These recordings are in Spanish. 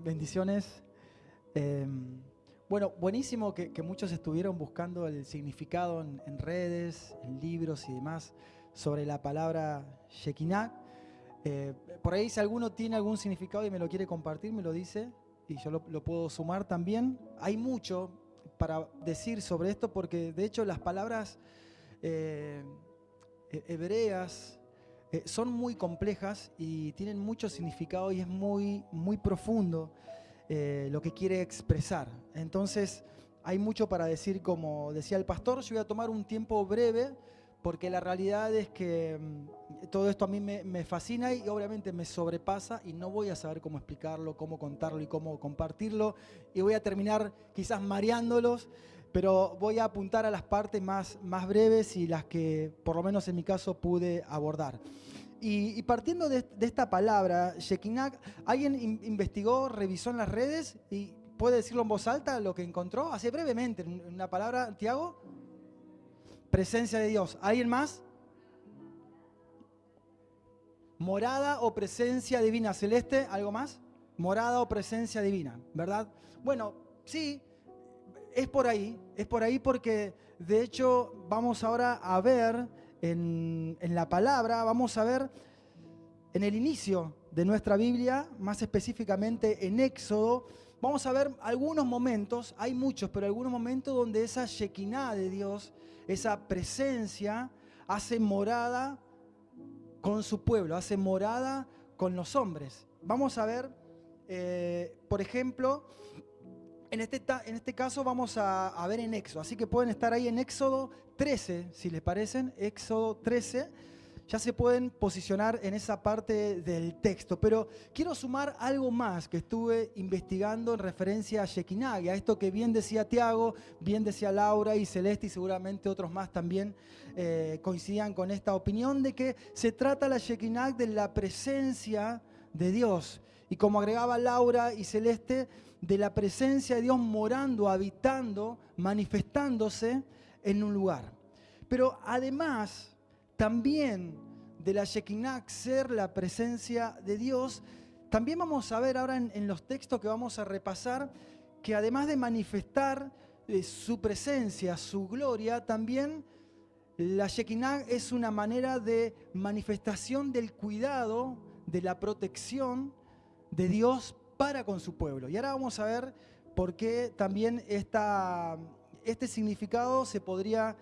Bendiciones. Eh, bueno, buenísimo que muchos estuvieron buscando el significado en redes, en libros y demás sobre la palabra Shekinah. Por ahí si alguno tiene algún significado y me lo quiere compartir, me lo dice y yo lo puedo sumar también. Hay mucho para decir sobre esto porque de hecho las palabras hebreas son muy complejas y tienen mucho significado y es muy, muy profundo lo que quiere expresar. Entonces hay mucho para decir, como decía el pastor. Yo voy a tomar un tiempo breve porque la realidad es que todo esto a mí me fascina y obviamente me sobrepasa y no voy a saber cómo explicarlo, cómo contarlo y cómo compartirlo y voy a terminar quizás mareándolos, pero voy a apuntar a las partes más breves y las que por lo menos en mi caso pude abordar. Y partiendo de esta palabra, Shekinah, ¿alguien investigó, revisó en las redes y puede decirlo en voz alta lo que encontró? Así brevemente, en una palabra, Tiago. Presencia de Dios. ¿Alguien más? Morada o presencia divina. Celeste, ¿algo más? Morada o presencia divina, ¿verdad? Bueno, sí, es por ahí porque de hecho vamos ahora a ver en la palabra, vamos a ver en el inicio de nuestra Biblia, más específicamente en Éxodo, vamos a ver algunos momentos, hay muchos, pero algunos momentos donde esa Shekinah de Dios, esa presencia, hace morada con su pueblo, hace morada con los hombres. Vamos a ver, por ejemplo, en este caso vamos a ver en Éxodo, así que pueden estar ahí en Éxodo 13, si les parecen, Éxodo 13, ya se pueden posicionar en esa parte del texto. Pero quiero sumar algo más que estuve investigando en referencia a Shekinah, y a esto que bien decía Tiago, bien decía Laura y Celeste, y seguramente otros más también coincidían con esta opinión de que se trata la Shekinah de la presencia de Dios. Y como agregaba Laura y Celeste, de la presencia de Dios morando, habitando, manifestándose en un lugar. Pero además, también de la Shekinah ser la presencia de Dios, también vamos a ver ahora en los textos que vamos a repasar, que además de manifestar su presencia, su gloria, también la Shekinah es una manera de manifestación del cuidado, de la protección de Dios para con su pueblo. Y ahora vamos a ver por qué también este significado se podría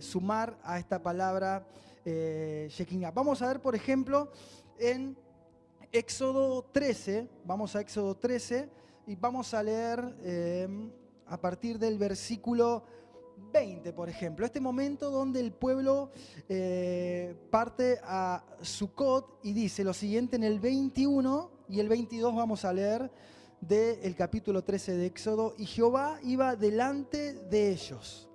sumar a esta palabra Shekinah. Vamos a ver, por ejemplo, en Éxodo 13, vamos a Éxodo 13 y vamos a leer a partir del versículo 20, por ejemplo, este momento donde el pueblo parte a Sucot y dice lo siguiente en el 21 y el 22 vamos a leer del capítulo 13 de Éxodo. Y Jehová iba delante de ellos,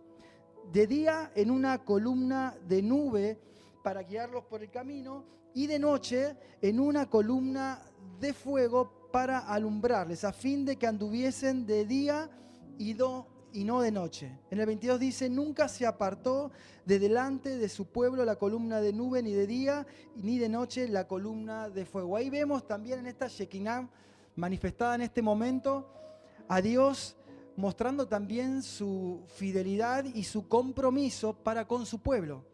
de día en una columna de nube para guiarlos por el camino, y de noche en una columna de fuego para alumbrarles, a fin de que anduviesen de día y no de noche. En el 22 dice, nunca se apartó de delante de su pueblo la columna de nube, ni de día ni de noche la columna de fuego. Ahí vemos también en esta Shekinah manifestada en este momento a Dios mostrando también su fidelidad y su compromiso para con su pueblo,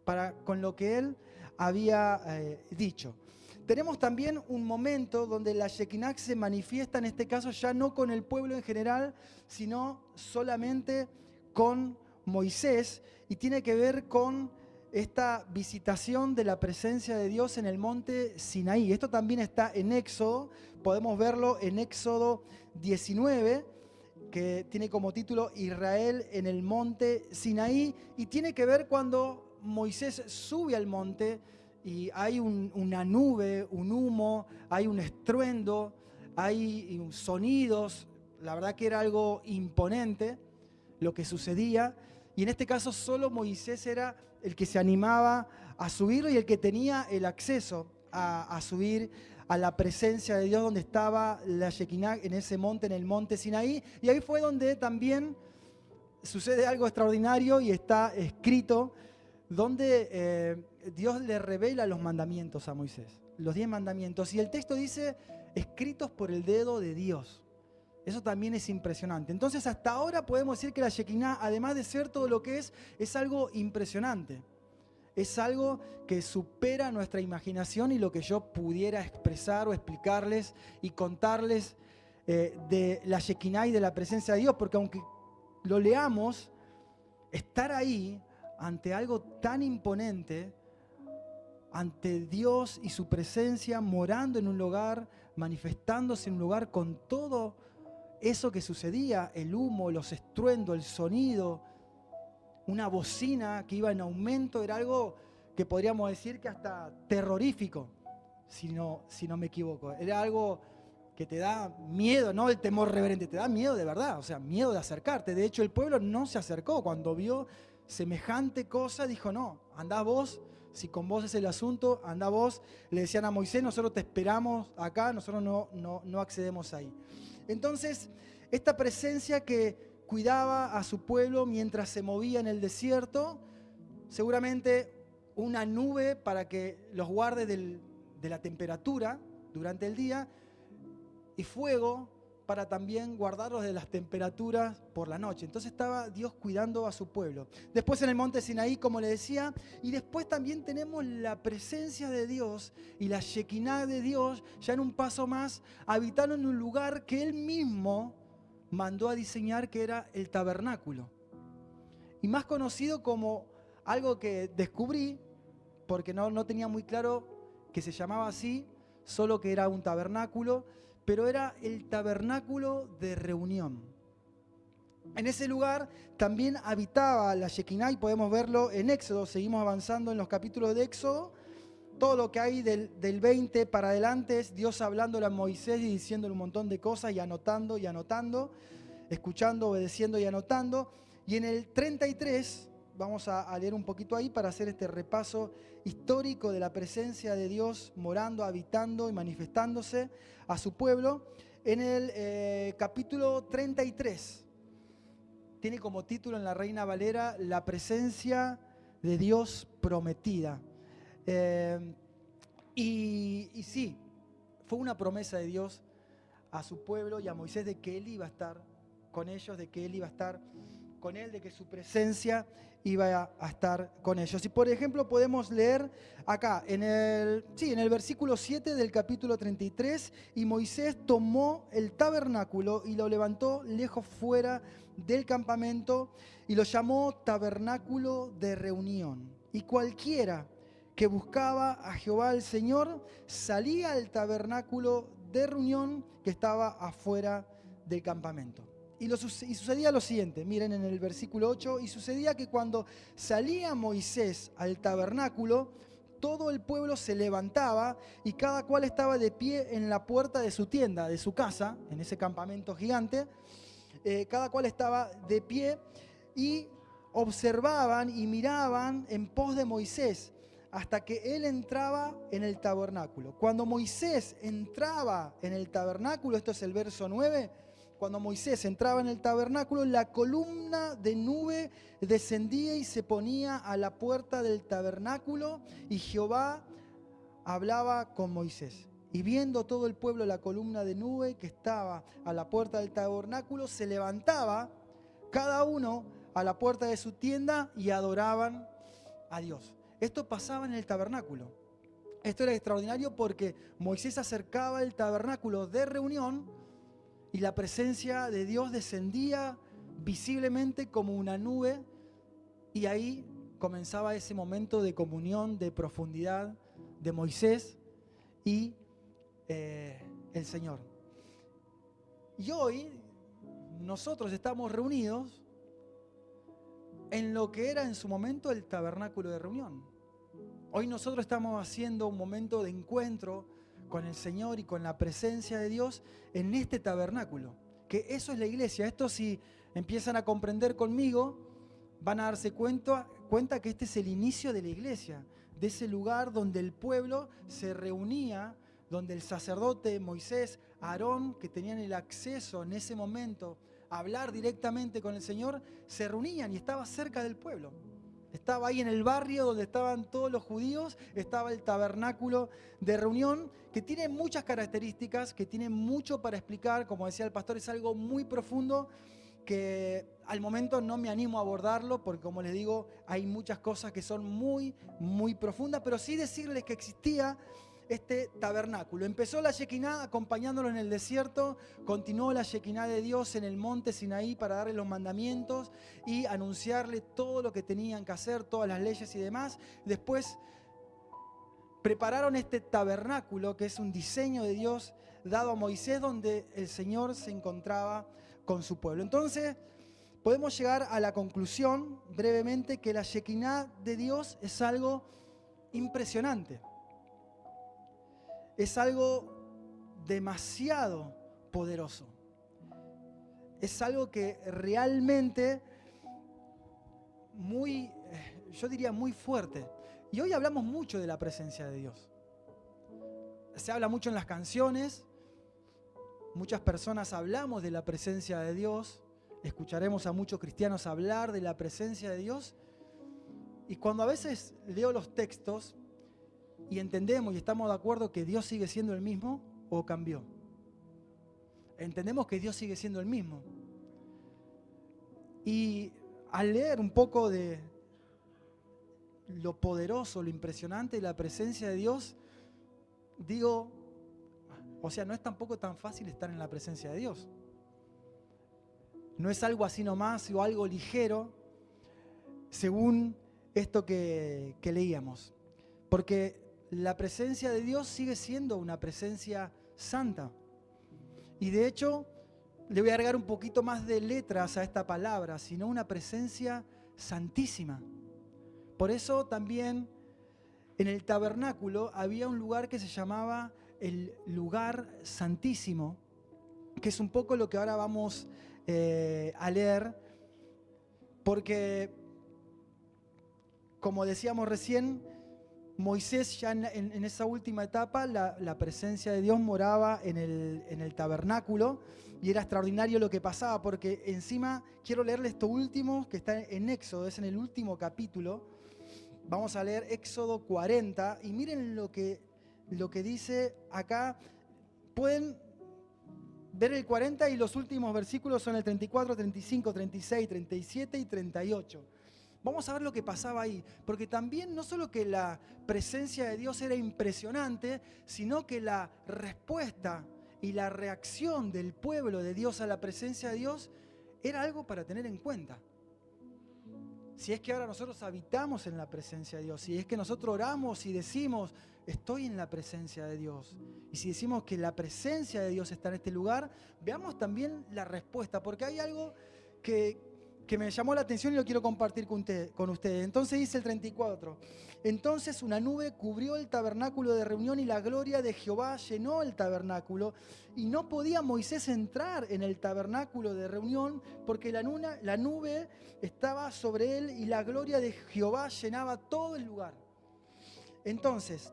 para con lo que Él había dicho. Tenemos también un momento donde la Shekinah se manifiesta, en este caso ya no con el pueblo en general, sino solamente con Moisés, y tiene que ver con esta visitación de la presencia de Dios en el monte Sinaí. Esto también está en Éxodo, podemos verlo en Éxodo 19, que tiene como título Israel en el monte Sinaí, y tiene que ver cuando Moisés sube al monte y hay una nube, un humo, hay un estruendo, hay sonidos. La verdad que era algo imponente lo que sucedía, y en este caso solo Moisés era el que se animaba a subirlo y el que tenía el acceso a subir a la presencia de Dios donde estaba la Shekinah en ese monte, en el monte Sinaí. Y ahí fue donde también sucede algo extraordinario y está escrito, donde Dios le revela los mandamientos a Moisés, los 10 mandamientos. Y el texto dice escritos por el dedo de Dios. Eso también es impresionante. Entonces, hasta ahora podemos decir que la Shekinah, además de ser todo lo que es algo impresionante. Es algo que supera nuestra imaginación y lo que yo pudiera expresar o explicarles y contarles de la Shekinah y de la presencia de Dios. Porque aunque lo leamos, estar ahí ante algo tan imponente, ante Dios y su presencia, morando en un lugar, manifestándose en un lugar con todo eso que sucedía, el humo, los estruendos, el sonido, una bocina que iba en aumento, era algo que podríamos decir que hasta terrorífico, si no me equivoco. Era algo que te da miedo, no el temor reverente, te da miedo de verdad, o sea, miedo de acercarte. De hecho, el pueblo no se acercó. Cuando vio semejante cosa, dijo, no, andá vos, si con vos es el asunto, andá vos. Le decían a Moisés, nosotros te esperamos acá, nosotros no accedemos ahí. Entonces, esta presencia que cuidaba a su pueblo mientras se movía en el desierto, seguramente una nube para que los guarde de la temperatura durante el día y fuego para también guardarlos de las temperaturas por la noche. Entonces estaba Dios cuidando a su pueblo. Después en el monte Sinaí, como le decía, y después también tenemos la presencia de Dios y la Shekinah de Dios, ya en un paso más, habitando en un lugar que Él mismo mandó a diseñar, que era el tabernáculo. Y más conocido como algo que descubrí, porque no tenía muy claro que se llamaba así, solo que era un tabernáculo, pero era el tabernáculo de reunión. En ese lugar también habitaba la Shekinah y podemos verlo en Éxodo. Seguimos avanzando en los capítulos de Éxodo. Todo lo que hay del 20 para adelante es Dios hablándole a Moisés y diciéndole un montón de cosas y anotando, escuchando, obedeciendo y anotando. Y en el 33, vamos a leer un poquito ahí para hacer este repaso histórico de la presencia de Dios morando, habitando y manifestándose a su pueblo. En el capítulo 33, tiene como título en la Reina Valera, la presencia de Dios prometida. Y sí, fue una promesa de Dios a su pueblo y a Moisés de que Él iba a estar con ellos, de que Él iba a estar con él, de que su presencia iba a estar con ellos. Y por ejemplo podemos leer acá en el versículo 7 del capítulo 33, y Moisés tomó el tabernáculo y lo levantó lejos fuera del campamento y lo llamó tabernáculo de reunión. Y cualquiera que buscaba a Jehová el Señor salía al tabernáculo de reunión que estaba afuera del campamento. Y sucedía lo siguiente, miren en el versículo 8, y sucedía que cuando salía Moisés al tabernáculo, todo el pueblo se levantaba y cada cual estaba de pie en la puerta de su tienda, de su casa, en ese campamento gigante. Cada cual estaba de pie y observaban y miraban en pos de Moisés hasta que él entraba en el tabernáculo. Cuando Moisés entraba en el tabernáculo, esto es el verso 9, cuando Moisés entraba en el tabernáculo, la columna de nube descendía y se ponía a la puerta del tabernáculo, y Jehová hablaba con Moisés. Y viendo todo el pueblo la columna de nube que estaba a la puerta del tabernáculo, se levantaba cada uno a la puerta de su tienda y adoraban a Dios. Esto pasaba en el tabernáculo. Esto era extraordinario porque Moisés acercaba el tabernáculo de reunión y la presencia de Dios descendía visiblemente como una nube, y ahí comenzaba ese momento de comunión, de profundidad de Moisés y el Señor. Y hoy nosotros estamos reunidos en lo que era en su momento el tabernáculo de reunión. Hoy nosotros estamos haciendo un momento de encuentro con el Señor y con la presencia de Dios en este tabernáculo, que eso es la iglesia. Esto, si empiezan a comprender conmigo, van a darse cuenta que este es el inicio de la iglesia, de ese lugar donde el pueblo se reunía, donde el sacerdote Moisés, Aarón, que tenían el acceso en ese momento a hablar directamente con el Señor, se reunían y estaba cerca del pueblo. Estaba ahí en el barrio donde estaban todos los judíos, estaba el tabernáculo de reunión, que tiene muchas características, que tiene mucho para explicar. Como decía el pastor, es algo muy profundo que al momento no me animo a abordarlo, porque como les digo, hay muchas cosas que son muy, muy profundas, pero sí decirles que existía este tabernáculo. Empezó la Shekinah acompañándolo en el desierto, continuó la Shekinah de Dios en el monte Sinaí para darle los mandamientos y anunciarle todo lo que tenían que hacer, todas las leyes y demás. Después prepararon este tabernáculo, que es un diseño de Dios dado a Moisés, donde el Señor se encontraba con su pueblo. Entonces, podemos llegar a la conclusión, brevemente, que la Shekinah de Dios es algo impresionante. Es algo demasiado poderoso. Es algo que realmente yo diría muy fuerte. Y hoy hablamos mucho de la presencia de Dios. Se habla mucho en las canciones. Muchas personas hablamos de la presencia de Dios. Escucharemos a muchos cristianos hablar de la presencia de Dios. Y cuando a veces leo los textos y entendemos y estamos de acuerdo que Dios sigue siendo el mismo o cambió. Entendemos que Dios sigue siendo el mismo. Y al leer un poco de lo poderoso, lo impresionante de la presencia de Dios, digo, o sea, no es tampoco tan fácil estar en la presencia de Dios. No es algo así nomás o algo ligero, según esto que leíamos. Porque la presencia de Dios sigue siendo una presencia santa. Y de hecho, le voy a agregar un poquito más de letras a esta palabra, sino una presencia santísima. Por eso también en el tabernáculo había un lugar que se llamaba el lugar santísimo, que es un poco lo que ahora vamos a leer, porque, como decíamos recién, Moisés ya en esa última etapa, la presencia de Dios moraba en el tabernáculo y era extraordinario lo que pasaba, porque encima quiero leerle esto último que está en Éxodo, es en el último capítulo. Vamos a leer Éxodo 40 y miren lo que dice acá. Pueden ver el 40 y los últimos versículos son el 34, 35, 36, 37 y 38. Vamos a ver lo que pasaba ahí, porque también no solo que la presencia de Dios era impresionante, sino que la respuesta y la reacción del pueblo de Dios a la presencia de Dios era algo para tener en cuenta. Si es que ahora nosotros habitamos en la presencia de Dios, si es que nosotros oramos y decimos, estoy en la presencia de Dios, y si decimos que la presencia de Dios está en este lugar, veamos también la respuesta, porque hay algo que me llamó la atención y lo quiero compartir con ustedes. Entonces dice el 34, entonces una nube cubrió el tabernáculo de reunión y la gloria de Jehová llenó el tabernáculo y no podía Moisés entrar en el tabernáculo de reunión porque la nube estaba sobre él y la gloria de Jehová llenaba todo el lugar. Entonces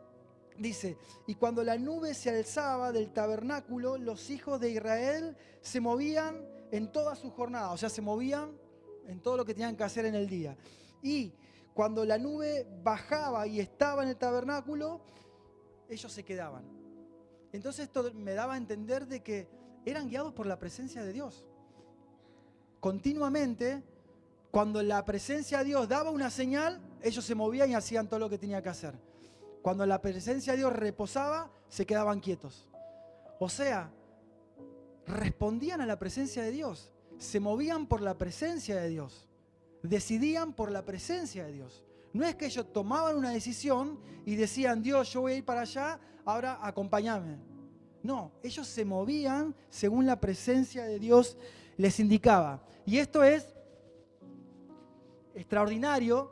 dice, y cuando la nube se alzaba del tabernáculo, los hijos de Israel se movían en toda su jornada, o sea, se movían en todo lo que tenían que hacer en el día. Y cuando la nube bajaba y estaba en el tabernáculo, ellos se quedaban. Entonces esto me daba a entender de que eran guiados por la presencia de Dios. Continuamente, cuando la presencia de Dios daba una señal, ellos se movían y hacían todo lo que tenían que hacer. Cuando la presencia de Dios reposaba, se quedaban quietos. O sea, respondían a la presencia de Dios. Se movían por la presencia de Dios. Decidían por la presencia de Dios. No es que ellos tomaban una decisión y decían, Dios, yo voy a ir para allá, ahora acompáñame. No, ellos se movían según la presencia de Dios les indicaba. Y esto es extraordinario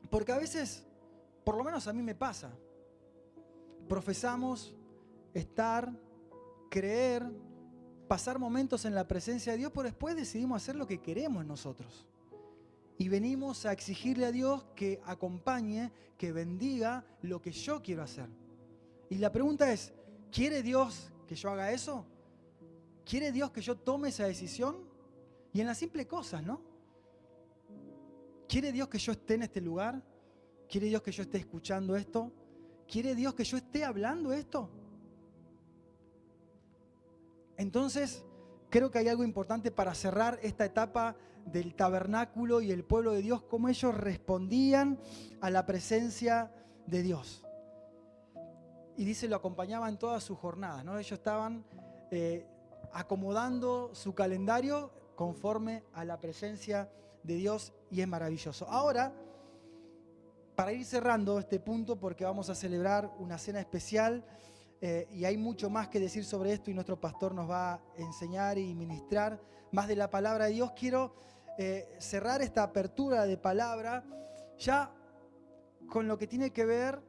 porque a veces, por lo menos a mí me pasa, profesamos estar, creer, pasar momentos en la presencia de Dios, pero después decidimos hacer lo que queremos nosotros. Y venimos a exigirle a Dios que acompañe, que bendiga lo que yo quiero hacer. Y la pregunta es, ¿quiere Dios que yo haga eso? ¿Quiere Dios que yo tome esa decisión? Y en las simples cosas, ¿no? ¿Quiere Dios que yo esté en este lugar? ¿Quiere Dios que yo esté escuchando esto? ¿Quiere Dios que yo esté hablando esto? Entonces, creo que hay algo importante para cerrar esta etapa del tabernáculo y el pueblo de Dios, cómo ellos respondían a la presencia de Dios. Y dice, lo acompañaban todas sus jornadas, ¿no? Ellos estaban acomodando su calendario conforme a la presencia de Dios y es maravilloso. Ahora, para ir cerrando este punto, porque vamos a celebrar una cena especial y hay mucho más que decir sobre esto y nuestro pastor nos va a enseñar y ministrar más de la palabra de Dios, quiero cerrar esta apertura de palabra ya con lo que tiene que ver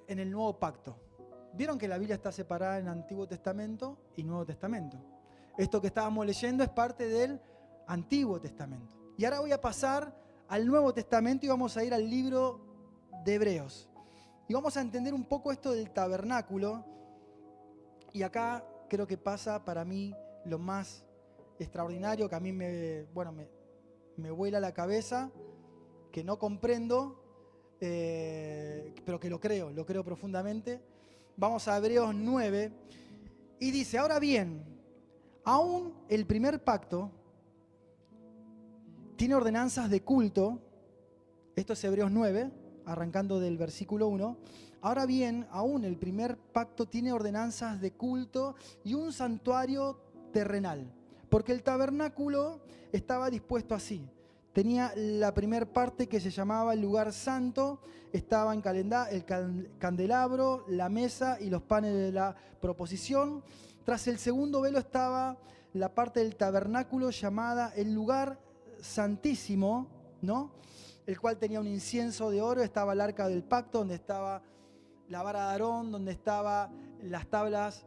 en el Nuevo Pacto. Vieron que la Biblia está separada en Antiguo Testamento y Nuevo Testamento. Esto que estábamos leyendo es parte del Antiguo Testamento. Y ahora voy a pasar al Nuevo Testamento y vamos a ir al libro de Hebreos. Y vamos a entender un poco esto del tabernáculo. Y acá creo que pasa para mí lo más extraordinario, que a mí me vuela la cabeza, que no comprendo, pero que lo creo profundamente. Vamos a Hebreos 9 y dice, ahora bien, aún el primer pacto tiene ordenanzas de culto. Esto es Hebreos 9, arrancando del versículo 1. Ahora bien, aún el primer pacto tiene ordenanzas de culto y un santuario terrenal, porque el tabernáculo estaba dispuesto así. Tenía la primer parte que se llamaba el lugar santo, estaba en el candelabro, la mesa y los panes de la proposición. Tras el segundo velo estaba la parte del tabernáculo llamada el lugar santísimo, ¿no? El cual tenía un incienso de oro, estaba el arca del pacto, donde estaba la vara de Aarón, donde estaban las tablas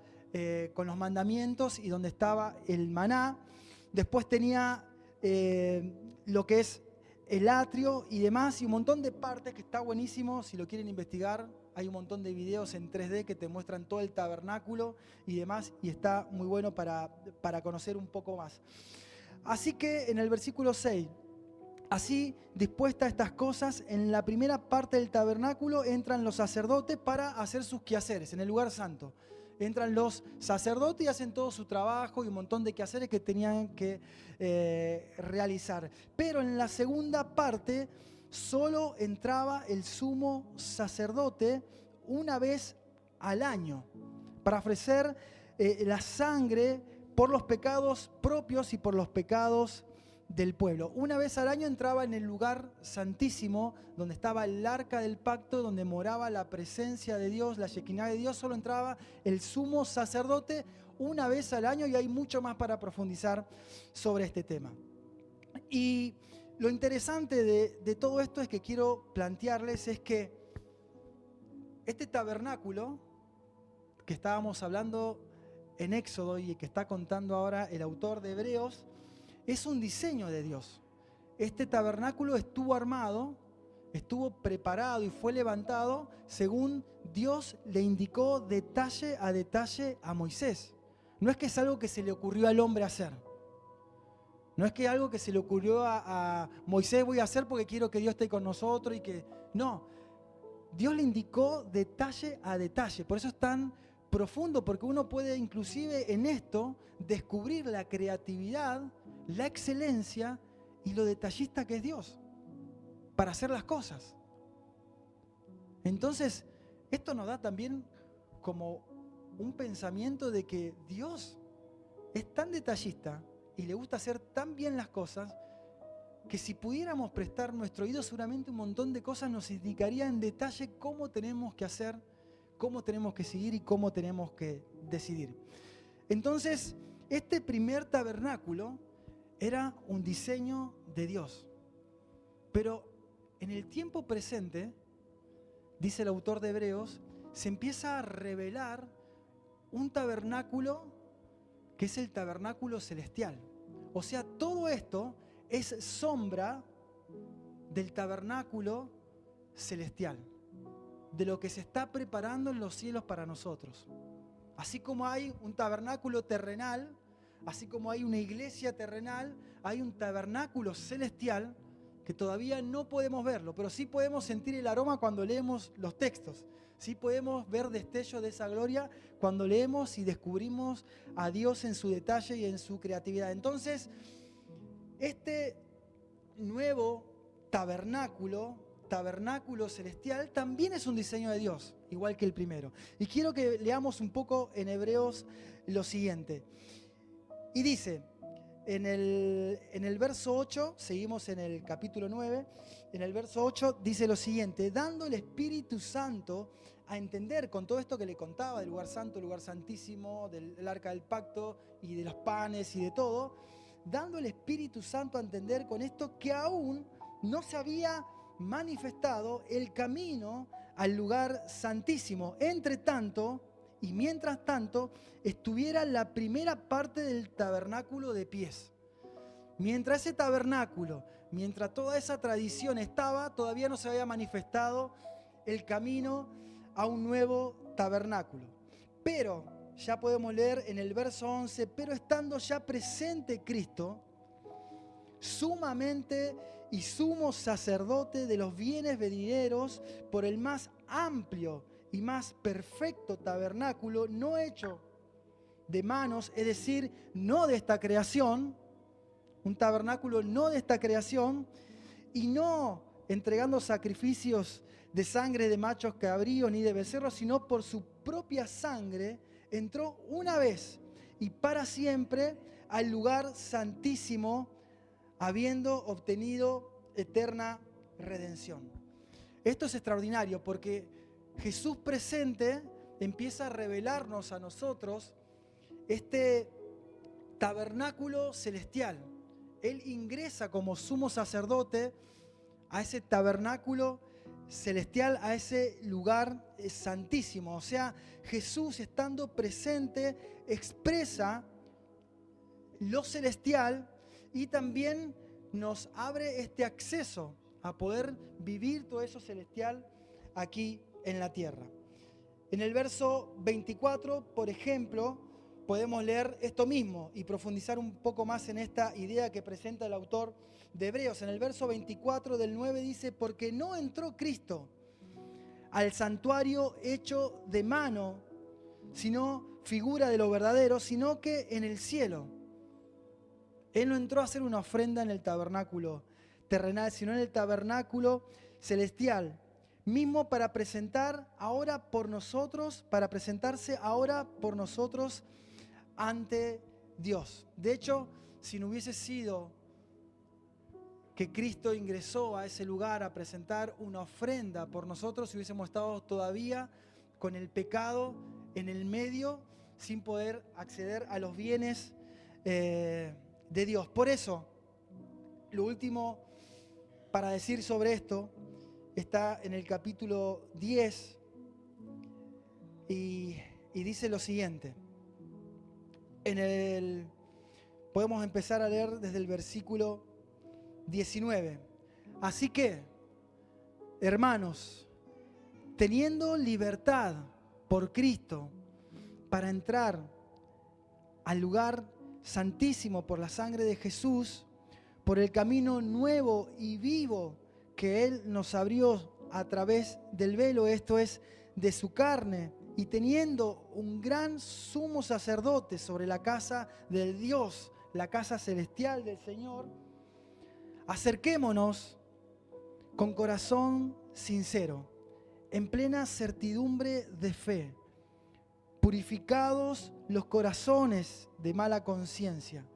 con los mandamientos y donde estaba el maná. Después tenía lo que es el atrio y demás, y un montón de partes que está buenísimo, si lo quieren investigar. Hay un montón de videos en 3D que te muestran todo el tabernáculo y demás, y está muy bueno para conocer un poco más. Así que en el versículo 6, así dispuestas estas cosas, en la primera parte del tabernáculo entran los sacerdotes para hacer sus quehaceres, en el lugar santo. Entran los sacerdotes y hacen todo su trabajo y un montón de quehaceres que tenían que realizar. Pero en la segunda parte solo entraba el sumo sacerdote una vez al año para ofrecer la sangre por los pecados propios y por los pecados del pueblo. Una vez al año entraba en el lugar santísimo, donde estaba el arca del pacto, donde moraba la presencia de Dios, la Shekinah de Dios. Solo entraba el sumo sacerdote una vez al año y hay mucho más para profundizar sobre este tema. Y lo interesante de todo esto es que quiero plantearles es que este tabernáculo que estábamos hablando en Éxodo y que está contando ahora el autor de Hebreos, es un diseño de Dios. Este tabernáculo estuvo armado, estuvo preparado y fue levantado según Dios le indicó detalle a Moisés. No es que es algo que se le ocurrió al hombre hacer. No es que algo que se le ocurrió a Moisés voy a hacer porque quiero que Dios esté con nosotros y que... No, Dios le indicó detalle a detalle. Por eso es tan profundo, porque uno puede inclusive en esto descubrir la creatividad, la excelencia y lo detallista que es Dios para hacer las cosas. Entonces, esto nos da también como un pensamiento de que Dios es tan detallista y le gusta hacer tan bien las cosas que si pudiéramos prestar nuestro oído, seguramente un montón de cosas nos indicaría en detalle cómo tenemos que hacer, cómo tenemos que seguir y cómo tenemos que decidir. Entonces, este primer tabernáculo era un diseño de Dios. Pero en el tiempo presente, dice el autor de Hebreos, se empieza a revelar un tabernáculo que es el tabernáculo celestial. O sea, todo esto es sombra del tabernáculo celestial, de lo que se está preparando en los cielos para nosotros. Así como hay un tabernáculo terrenal, así como hay una iglesia terrenal, hay un tabernáculo celestial que todavía no podemos verlo, pero sí podemos sentir el aroma cuando leemos los textos. Sí podemos ver destellos de esa gloria cuando leemos y descubrimos a Dios en su detalle y en su creatividad. Entonces, este nuevo tabernáculo celestial, también es un diseño de Dios, igual que el primero. Y quiero que leamos un poco en Hebreos lo siguiente. Y dice, en el verso 8, seguimos en el capítulo 9, en el verso 8 dice lo siguiente: dando el Espíritu Santo a entender, con todo esto que le contaba del lugar santo, el lugar santísimo, del arca del pacto y de los panes y de todo, dando el Espíritu Santo a entender con esto que aún no se había manifestado el camino al lugar santísimo. Entre tanto, y mientras tanto, estuviera la primera parte del tabernáculo de pies. Mientras ese tabernáculo, mientras toda esa tradición estaba, todavía no se había manifestado el camino a un nuevo tabernáculo. Pero ya podemos leer en el verso 11, pero estando ya presente Cristo, sumamente y sumo sacerdote de los bienes venideros, por el más amplio y más perfecto tabernáculo, no hecho de manos, es decir, no de esta creación, un tabernáculo no de esta creación, y no entregando sacrificios de sangre de machos cabríos ni de becerros, sino por su propia sangre, entró una vez y para siempre al lugar santísimo, habiendo obtenido eterna redención. Esto es extraordinario porque Jesús presente empieza a revelarnos a nosotros este tabernáculo celestial. Él ingresa como sumo sacerdote a ese tabernáculo celestial, a ese lugar santísimo. O sea, Jesús, estando presente, expresa lo celestial y también nos abre este acceso a poder vivir todo eso celestial aquí en la tierra. En el verso 24, por ejemplo, podemos leer esto mismo y profundizar un poco más en esta idea que presenta el autor de Hebreos. En el verso 24 del 9 dice: porque no entró Cristo al santuario hecho de mano, sino figura de lo verdadero, sino que en el cielo. Él no entró a hacer una ofrenda en el tabernáculo terrenal, sino en el tabernáculo celestial, mismo para presentarse ahora por nosotros ante Dios. De hecho, si no hubiese sido que Cristo ingresó a ese lugar a presentar una ofrenda por nosotros, hubiésemos estado todavía con el pecado en el medio, sin poder acceder a los bienes de Dios. Por eso, lo último para decir sobre esto está en el capítulo 10 y dice lo siguiente. Podemos empezar a leer desde el versículo 19. Así que, hermanos, teniendo libertad por Cristo para entrar al lugar santísimo por la sangre de Jesús, por el camino nuevo y vivo que Él nos abrió a través del velo, esto es, de su carne, y teniendo un gran sumo sacerdote sobre la casa del Dios, la casa celestial del Señor, acerquémonos con corazón sincero, en plena certidumbre de fe, purificados los corazones de mala conciencia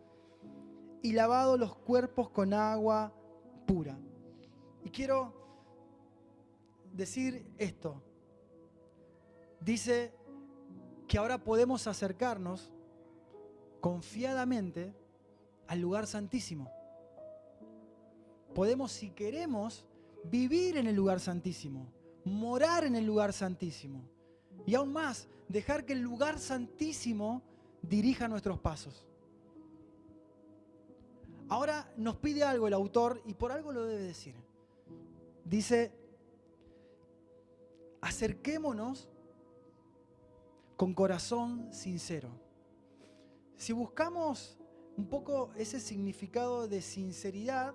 y lavados los cuerpos con agua pura. Y quiero decir esto. Dice que ahora podemos acercarnos confiadamente al lugar santísimo. Podemos, si queremos, vivir en el lugar santísimo, morar en el lugar santísimo y aún más, dejar que el lugar santísimo dirija nuestros pasos. Ahora nos pide algo el autor y por algo lo debe decir. Dice: acerquémonos con corazón sincero. Si buscamos un poco ese significado de sinceridad,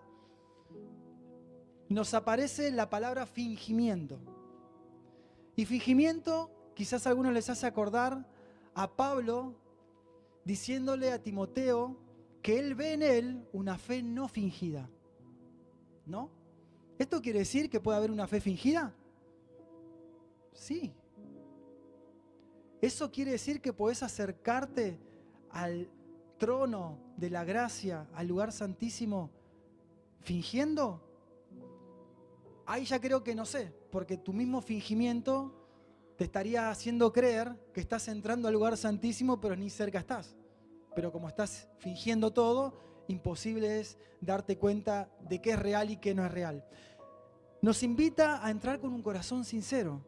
nos aparece la palabra fingimiento. Y fingimiento, quizás a algunos les hace acordar a Pablo diciéndole a Timoteo que él ve en él una fe no fingida. ¿No? ¿Esto quiere decir que puede haber una fe fingida? Sí. ¿Eso quiere decir que podés acercarte al trono de la gracia, al lugar santísimo, fingiendo? Ahí ya creo que no sé, porque tu mismo fingimiento te estaría haciendo creer que estás entrando al lugar santísimo, pero ni cerca estás. Pero como estás fingiendo todo, imposible es darte cuenta de qué es real y qué no es real. Nos invita a entrar con un corazón sincero,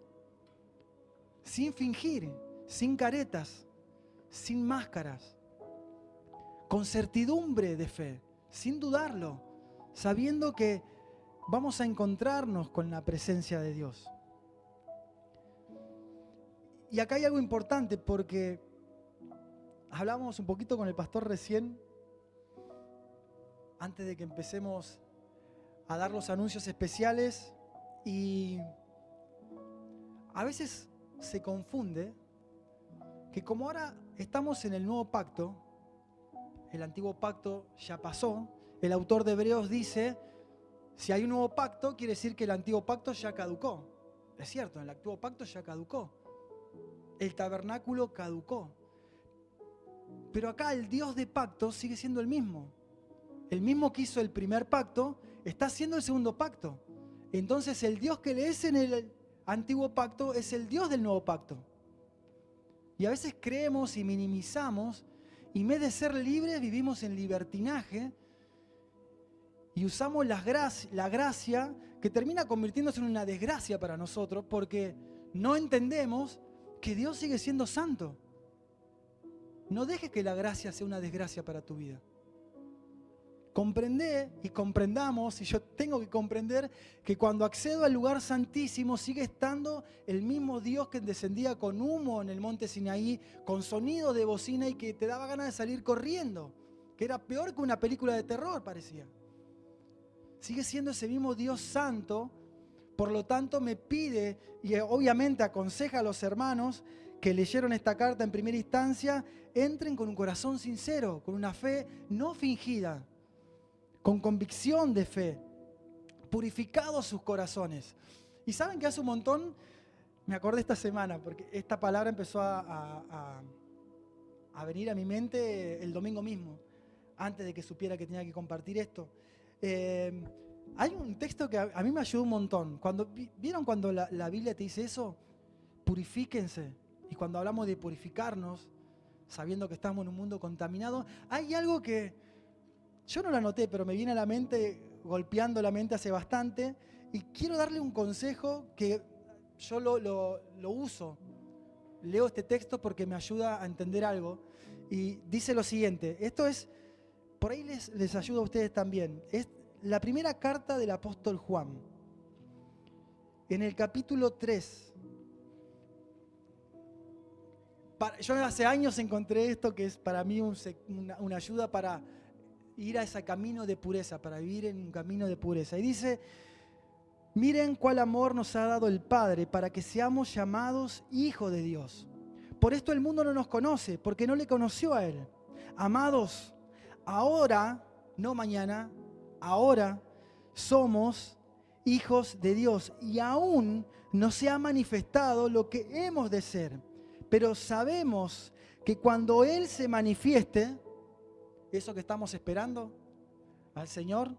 sin fingir, sin caretas, sin máscaras, con certidumbre de fe, sin dudarlo, sabiendo que vamos a encontrarnos con la presencia de Dios. Y acá hay algo importante porque hablábamos un poquito con el pastor recién, antes de que empecemos a dar los anuncios especiales, y a veces se confunde que como ahora estamos en el nuevo pacto, el antiguo pacto ya pasó, el autor de Hebreos dice, si hay un nuevo pacto, quiere decir que el antiguo pacto ya caducó. Es cierto, el antiguo pacto ya caducó. El tabernáculo caducó. Pero acá el Dios de pacto sigue siendo el mismo. El mismo que hizo el primer pacto, está haciendo el segundo pacto. Entonces el Dios que lees en el antiguo pacto es el Dios del nuevo pacto. Y a veces creemos y minimizamos, y en vez de ser libres vivimos en libertinaje y usamos la gracia que termina convirtiéndose en una desgracia para nosotros porque no entendemos que Dios sigue siendo santo. No dejes que la gracia sea una desgracia para tu vida. Comprendé y comprendamos, y yo tengo que comprender que cuando accedo al lugar santísimo sigue estando el mismo Dios que descendía con humo en el monte Sinaí, con sonido de bocina y que te daba ganas de salir corriendo, que era peor que una película de terror parecía. Sigue siendo ese mismo Dios santo, por lo tanto me pide y obviamente aconseja a los hermanos que leyeron esta carta en primera instancia, entren con un corazón sincero, con una fe no fingida, con convicción de fe, purificados sus corazones. Y saben que hace un montón, me acordé esta semana, porque esta palabra empezó a venir a mi mente el domingo mismo, antes de que supiera que tenía que compartir esto. Hay un texto que a mí me ayudó un montón. ¿Vieron cuando la Biblia te dice eso? Purifíquense. Y cuando hablamos de purificarnos, sabiendo que estamos en un mundo contaminado, hay algo que yo no lo anoté, pero me viene a la mente, golpeando la mente hace bastante, y quiero darle un consejo que yo lo uso. Leo este texto porque me ayuda a entender algo, y dice lo siguiente, esto es, por ahí les ayuda a ustedes también, es la primera carta del apóstol Juan, en el capítulo 3. Yo hace años encontré esto que es para mí una ayuda para ir a ese camino de pureza, para vivir en un camino de pureza. Y dice, miren cuál amor nos ha dado el Padre para que seamos llamados hijos de Dios. Por esto el mundo no nos conoce, porque no le conoció a Él. Amados, ahora, no mañana, ahora somos hijos de Dios y aún no se ha manifestado lo que hemos de ser. Pero sabemos que cuando Él se manifieste, eso que estamos esperando al Señor,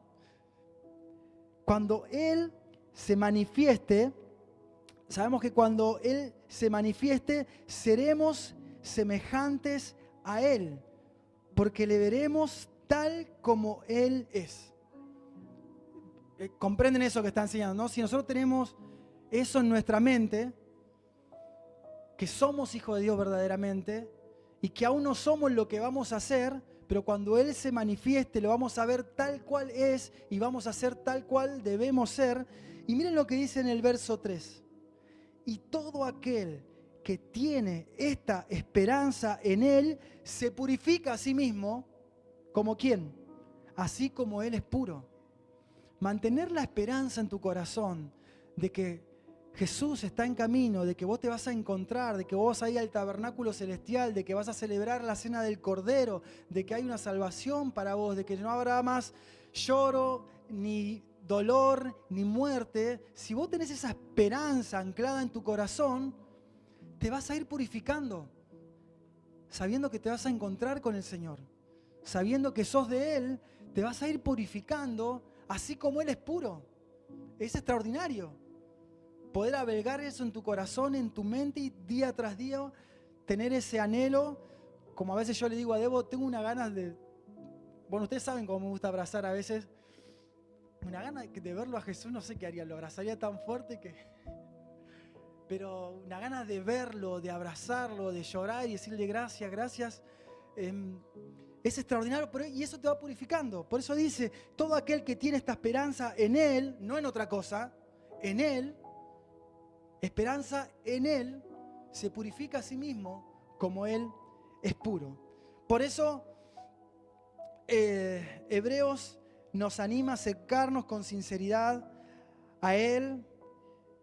cuando Él se manifieste, sabemos que cuando Él se manifieste, seremos semejantes a Él, porque le veremos tal como Él es. ¿Comprenden eso que está enseñando, no? Si nosotros tenemos eso en nuestra mente, que somos hijos de Dios verdaderamente y que aún no somos lo que vamos a hacer, pero cuando Él se manifieste lo vamos a ver tal cual es y vamos a ser tal cual debemos ser. Y miren lo que dice en el verso 3. Y todo aquel que tiene esta esperanza en Él se purifica a sí mismo, ¿como quién? Así como Él es puro. mantener la esperanza en tu corazón de que Jesús está en camino, de que vos te vas a encontrar, de que vos vas a ir al tabernáculo celestial, de que vas a celebrar la cena del Cordero, de que hay una salvación para vos, de que no habrá más lloro, ni dolor, ni muerte. Si vos tenés esa esperanza anclada en tu corazón, te vas a ir purificando, sabiendo que te vas a encontrar con el Señor, sabiendo que sos de Él, te vas a ir purificando, así como Él es puro. Es extraordinario poder albergar eso en tu corazón, en tu mente, y día tras día tener ese anhelo. Como a veces yo le digo a Debo, tengo una ganas de... Bueno, ustedes saben cómo me gusta abrazar a veces. Una gana de verlo a Jesús, no sé qué haría, lo abrazaría tan fuerte que... Pero una gana de verlo, de abrazarlo, de llorar y decirle gracias, gracias. Es extraordinario, y eso te va purificando. Por eso dice, todo aquel que tiene esta esperanza en Él, no en otra cosa, en Él, esperanza en Él, se purifica a sí mismo como Él es puro. Por eso Hebreos nos anima a acercarnos con sinceridad a Él.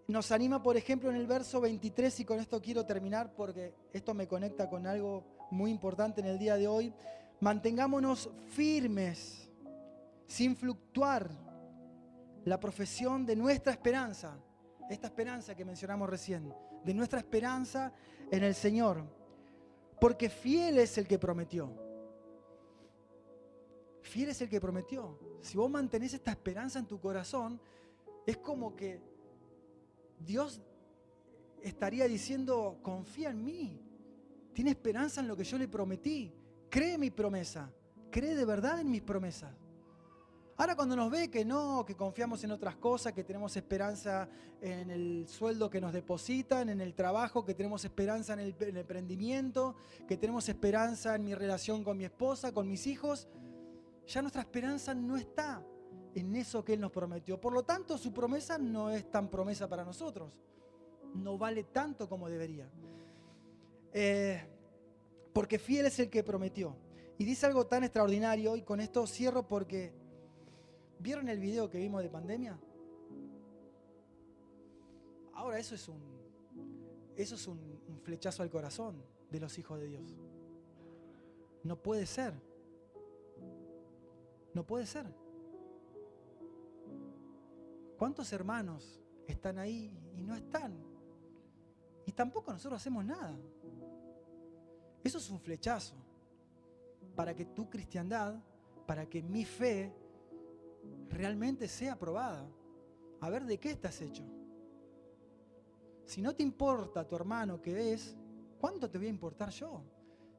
Nos anima, por ejemplo, en el verso 23, y con esto quiero terminar porque esto me conecta con algo muy importante en el día de hoy. Mantengámonos firmes, sin fluctuar, la profesión de nuestra esperanza. Esta esperanza que mencionamos recién, de nuestra esperanza en el Señor, porque fiel es el que prometió. Fiel es el que prometió. Si vos mantenés esta esperanza en tu corazón, es como que Dios estaría diciendo, confía en mí, tiene esperanza en lo que yo le prometí, cree mi promesa, cree de verdad en mis promesas. Ahora cuando nos ve que no, que confiamos en otras cosas, que tenemos esperanza en el sueldo que nos depositan, en el trabajo, que tenemos esperanza en el emprendimiento, que tenemos esperanza en mi relación con mi esposa, con mis hijos, ya nuestra esperanza no está en eso que Él nos prometió. Por lo tanto, su promesa no es tan promesa para nosotros. No vale tanto como debería. Porque fiel es el que prometió. Y dice algo tan extraordinario, y con esto cierro porque... ¿Vieron el video que vimos de pandemia? Ahora eso es un flechazo al corazón de los hijos de Dios. No puede ser. No puede ser. ¿Cuántos hermanos están ahí y no están? Y tampoco nosotros hacemos nada. Eso es un flechazo para que tu cristiandad, para que mi fe realmente sea probada. A ver de qué estás hecho. Si no te importa tu hermano que ves, ¿cuánto te voy a importar yo?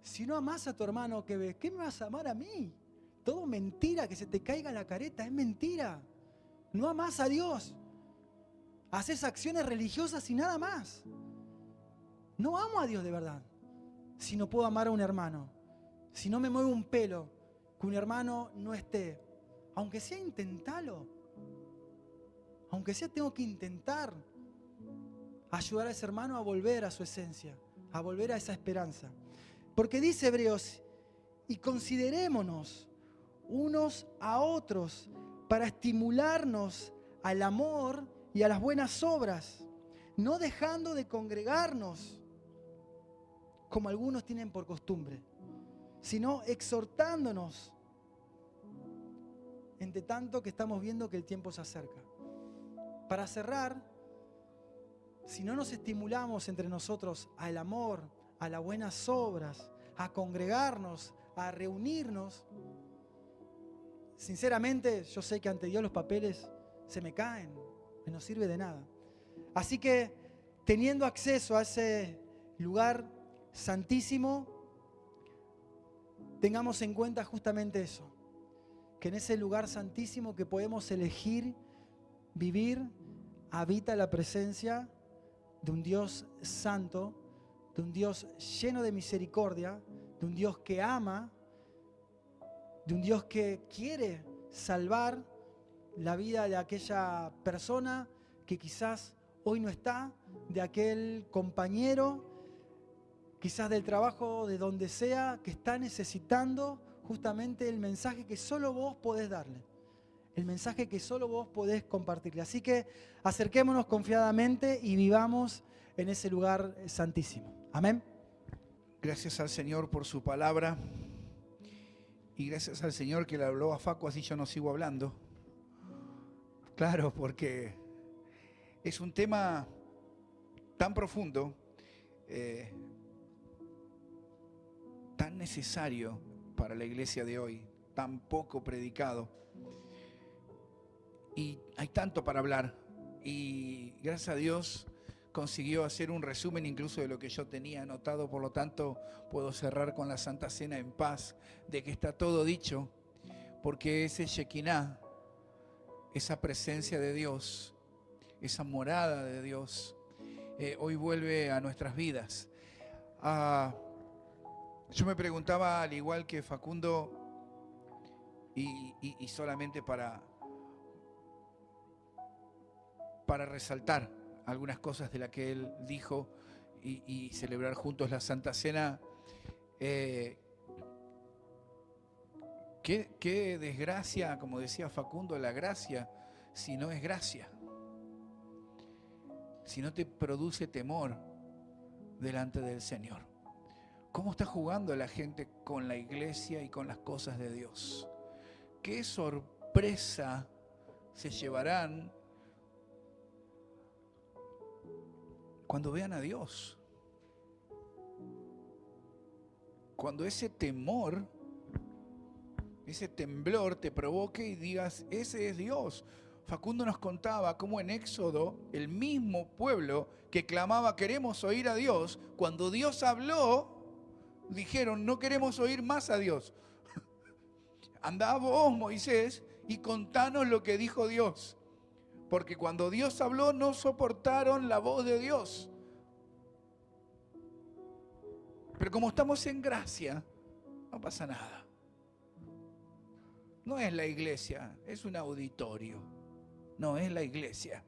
Si no amás a tu hermano que ves, ¿qué me vas a amar a mí? Todo mentira, que se te caiga la careta, es mentira. No amás a Dios. Haces acciones religiosas y nada más. No amo a Dios de verdad. Si no puedo amar a un hermano, si no me mueve un pelo, que un hermano no esté, aunque sea intentalo, aunque sea tengo que intentar ayudar a ese hermano a volver a su esencia, a volver a esa esperanza. Porque dice Hebreos, y considerémonos unos a otros para estimularnos al amor y a las buenas obras, no dejando de congregarnos como algunos tienen por costumbre, sino exhortándonos, entre tanto que estamos viendo que el tiempo se acerca. Para cerrar, si no nos estimulamos entre nosotros al amor, a las buenas obras, a congregarnos, a reunirnos, sinceramente yo sé que ante Dios los papeles se me caen, no sirve de nada. Así que teniendo acceso a ese lugar santísimo, tengamos en cuenta justamente eso, que en ese lugar santísimo que podemos elegir vivir, habita la presencia de un Dios santo, de un Dios lleno de misericordia, de un Dios que ama, de un Dios que quiere salvar la vida de aquella persona que quizás hoy no está, de aquel compañero, quizás del trabajo, de donde sea, que está necesitando justamente el mensaje que solo vos podés darle. el mensaje que solo vos podés compartirle. Así que acerquémonos confiadamente y vivamos en ese lugar santísimo. Amén. Gracias al Señor por su palabra. Y gracias al Señor que le habló a Facu, así yo no sigo hablando. Claro, porque es un tema tan profundo, tan necesario para la iglesia de hoy, tan poco predicado. Y hay tanto para hablar. Y gracias a Dios consiguió hacer un resumen incluso de lo que yo tenía anotado. Por lo tanto, puedo cerrar con la Santa Cena en paz, de que está todo dicho, porque ese Shekinah, esa presencia de Dios, esa morada de Dios, hoy vuelve a nuestras vidas. Yo me preguntaba, al igual que Facundo, y solamente para resaltar algunas cosas de las que él dijo y celebrar juntos la Santa Cena, qué desgracia, como decía Facundo, la gracia, si no es gracia, si no te produce temor delante del Señor. ¿Cómo está jugando la gente con la iglesia y con las cosas de Dios? ¿Qué sorpresa se llevarán cuando vean a Dios? Cuando ese temor, ese temblor te provoque y digas, ese es Dios. Facundo nos contaba cómo en Éxodo, el mismo pueblo que clamaba, queremos oír a Dios, cuando Dios habló, dijeron, no queremos oír más a Dios. Andá vos, Moisés, y contanos lo que dijo Dios. Porque cuando Dios habló, no soportaron la voz de Dios. Pero como estamos en gracia, no pasa nada. No es la iglesia, es un auditorio. No, es la iglesia.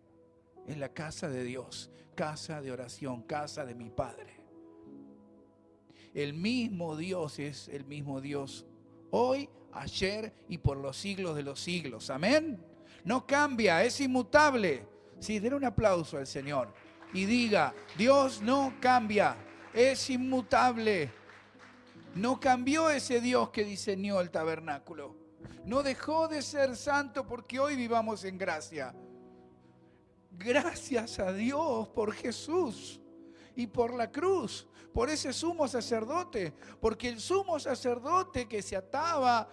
Es la casa de Dios, casa de oración, casa de mi Padre. El mismo Dios es el mismo Dios hoy, ayer y por los siglos de los siglos. Amén. No cambia, es inmutable. Sí, den un aplauso al Señor y diga, Dios no cambia, es inmutable. No cambió ese Dios que diseñó el tabernáculo. No dejó de ser santo porque hoy vivamos en gracia. Gracias a Dios por Jesús y por la cruz, por ese sumo sacerdote, porque el sumo sacerdote que se ataba,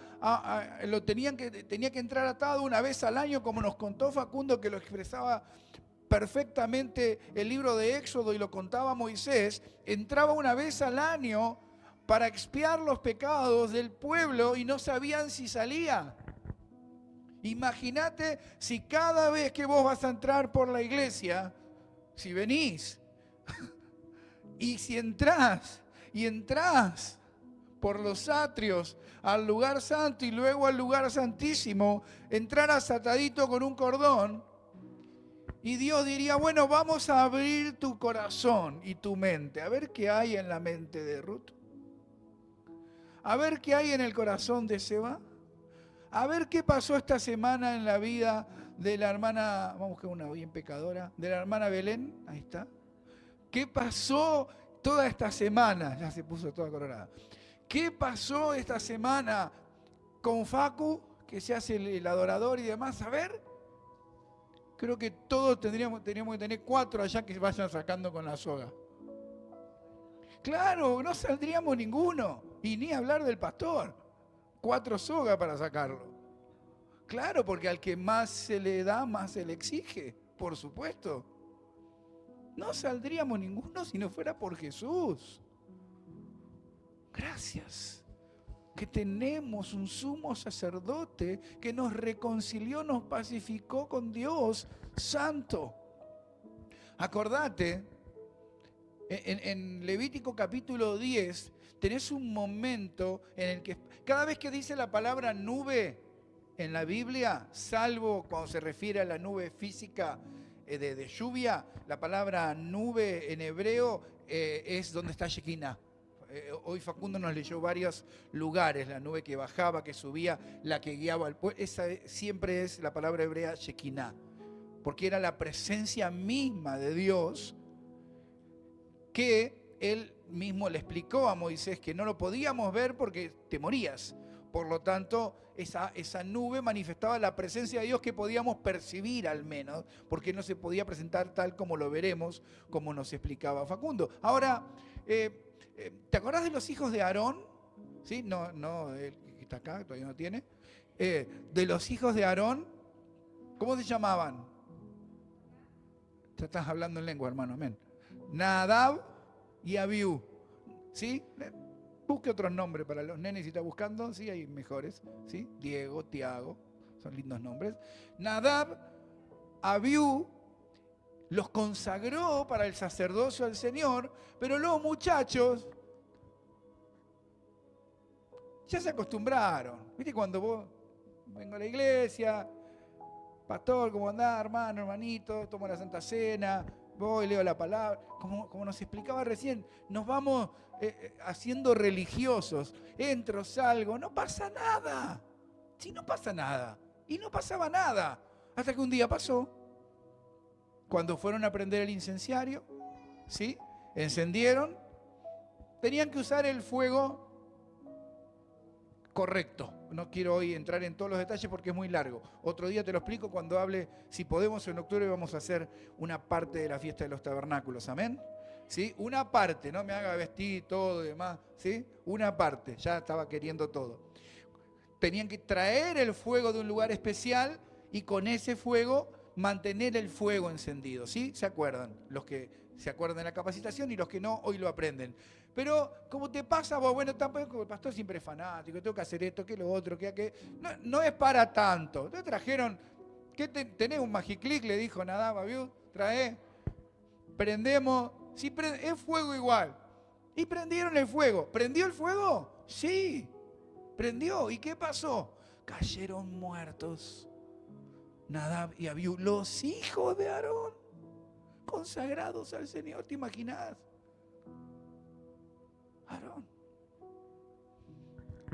tenía que entrar atado una vez al año, como nos contó Facundo, que lo expresaba perfectamente el libro de Éxodo y lo contaba Moisés, entraba una vez al año para expiar los pecados del pueblo y no sabían si salía. Imagínate si cada vez que vos vas a entrar por la iglesia, si venís, y si entrás por los atrios al lugar santo y luego al lugar santísimo, entraras atadito con un cordón, y Dios diría, bueno, vamos a abrir tu corazón y tu mente, a ver qué hay en la mente de Ruth, a ver qué hay en el corazón de Seba, a ver qué pasó esta semana en la vida de la hermana, vamos a buscar una bien pecadora, de la hermana Belén, ahí está. ¿Qué pasó toda esta semana? Ya se puso toda colorada. ¿Qué pasó esta semana con Facu, que se hace el adorador y demás? A ver, creo que todos tendríamos que tener 4 allá que vayan sacando con la soga. Claro, no saldríamos ninguno, y ni hablar del pastor. 4 sogas para sacarlo. Claro, porque al que más se le da, más se le exige, por supuesto. No saldríamos ninguno si no fuera por Jesús. Gracias. Que tenemos un sumo sacerdote que nos reconcilió, nos pacificó con Dios santo. Acordate, en Levítico capítulo 10, tenés un momento en el que cada vez que dice la palabra nube en la Biblia, salvo cuando se refiere a la nube física de lluvia, la palabra nube en hebreo es donde está Shekinah. Hoy Facundo nos leyó varios lugares, la nube que bajaba, que subía, la que guiaba al pueblo. Esa siempre es la palabra hebrea Shekinah, porque era la presencia misma de Dios que él mismo le explicó a Moisés que no lo podíamos ver porque te morías. Por lo tanto, esa nube manifestaba la presencia de Dios que podíamos percibir al menos, porque no se podía presentar tal como lo veremos, como nos explicaba Facundo. Ahora, ¿te acordás de los hijos de Aarón? ¿Sí? No, él que está acá, todavía no tiene. De los hijos de Aarón, ¿cómo se llamaban? Ya estás hablando en lengua, hermano, amén. Nadab y Abiú, ¿sí? Busque otros nombres para los nenes si está buscando, sí, hay mejores, ¿sí? Diego, Tiago, son lindos nombres. Nadab, Abiú, los consagró para el sacerdocio al Señor, pero los muchachos ya se acostumbraron. ¿Viste cuando vos vengo a la iglesia, pastor, ¿cómo andás, hermano, hermanito? Tomo la Santa Cena, voy, leo la palabra. Como nos explicaba recién, nos vamos haciendo religiosos. Entro, salgo, no pasa nada. Sí, no pasa nada. Y no pasaba nada. Hasta que un día pasó. Cuando fueron a prender el incenciario, ¿sí? Encendieron. Tenían que usar el fuego correcto. No quiero hoy entrar en todos los detalles porque es muy largo. Otro día te lo explico cuando hable, si podemos, en octubre vamos a hacer una parte de la fiesta de los tabernáculos. ¿Amén? ¿Sí? Una parte, no me haga vestir todo y demás. ¿Sí? Una parte, ya estaba queriendo todo. Tenían que traer el fuego de un lugar especial y con ese fuego mantener el fuego encendido. ¿Sí? ¿Se acuerdan? Los que se acuerdan de la capacitación y los que no, hoy lo aprenden. Pero, como te pasa vos, bueno, tampoco el pastor siempre es fanático, tengo que hacer esto, que lo otro, que aquello. No es para tanto. Entonces trajeron, ¿qué tenés un magiclick? Le dijo Nadab, Abiú, trae, prendemos, sí, es fuego igual. Y prendieron el fuego. ¿Prendió el fuego? Sí, prendió. ¿Y qué pasó? Cayeron muertos Nadab y Abiú, los hijos de Aarón, consagrados al Señor, ¿te imaginas? Aarón.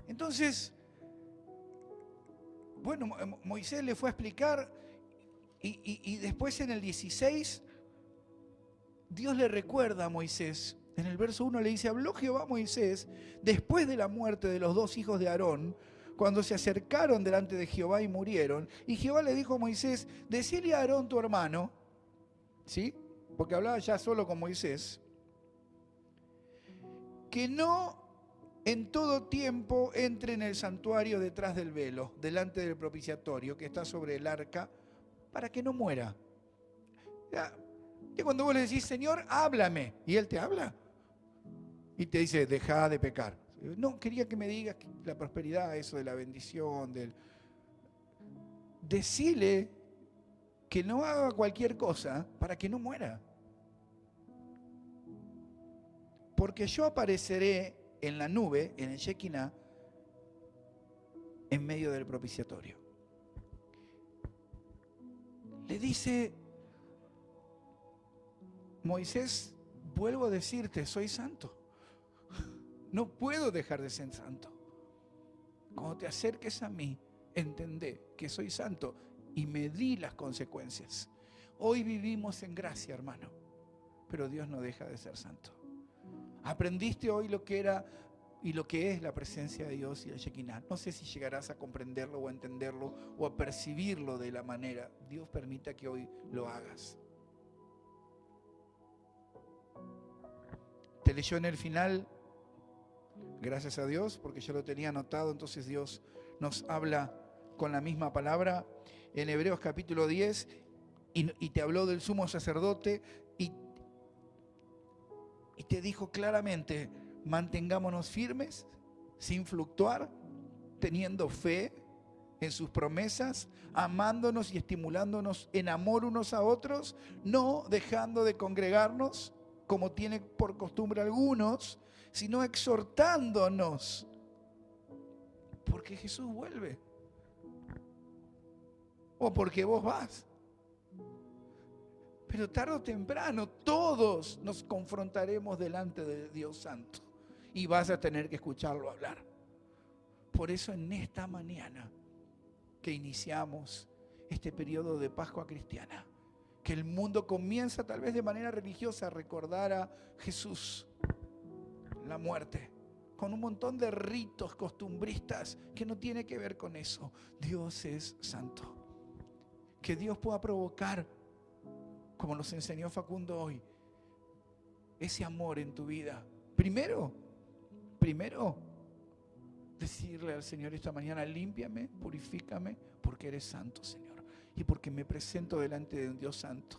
Entonces, bueno, Moisés le fue a explicar y después en el 16, Dios le recuerda a Moisés. En el verso 1 le dice, habló Jehová a Moisés después de la muerte de los dos hijos de Aarón, cuando se acercaron delante de Jehová y murieron. Y Jehová le dijo a Moisés, decile a Aarón tu hermano, ¿sí? Porque hablaba ya solo con Moisés, que no en todo tiempo entre en el santuario detrás del velo, delante del propiciatorio que está sobre el arca, para que no muera. Y cuando vos le decís, Señor, háblame, y Él te habla, y te dice, deja de pecar. No, quería que me digas la prosperidad, eso de la bendición, decile que no haga cualquier cosa para que no muera. Porque yo apareceré en la nube, en el Shekinah, en medio del propiciatorio. Le dice Moisés, vuelvo a decirte, soy santo. No puedo dejar de ser santo. Cuando te acerques a mí, entendé que soy santo y medí las consecuencias. Hoy vivimos en gracia, hermano, pero Dios no deja de ser santo. Aprendiste hoy lo que era y lo que es la presencia de Dios y el Shekinah. No sé si llegarás a comprenderlo o a entenderlo o a percibirlo de la manera. Dios permita que hoy lo hagas. Te leyó en el final, gracias a Dios, porque yo lo tenía anotado, entonces Dios nos habla con la misma palabra en Hebreos capítulo 10 y te habló del sumo sacerdote y te dijo claramente, mantengámonos firmes, sin fluctuar, teniendo fe en sus promesas, amándonos y estimulándonos en amor unos a otros, no dejando de congregarnos, como tiene por costumbre algunos, sino exhortándonos, porque Jesús vuelve, o porque vos vas. Pero tarde o temprano todos nos confrontaremos delante de Dios Santo. y vas a tener que escucharlo hablar. Por eso en esta mañana que iniciamos este periodo de Pascua cristiana, que el mundo comienza tal vez de manera religiosa a recordar a Jesús, la muerte, con un montón de ritos costumbristas que no tiene que ver con eso. Dios es santo. Que Dios pueda provocar, como nos enseñó Facundo hoy, ese amor en tu vida. Primero, decirle al Señor esta mañana: límpiame, purifícame, porque eres santo, Señor, y porque me presento delante de un Dios santo.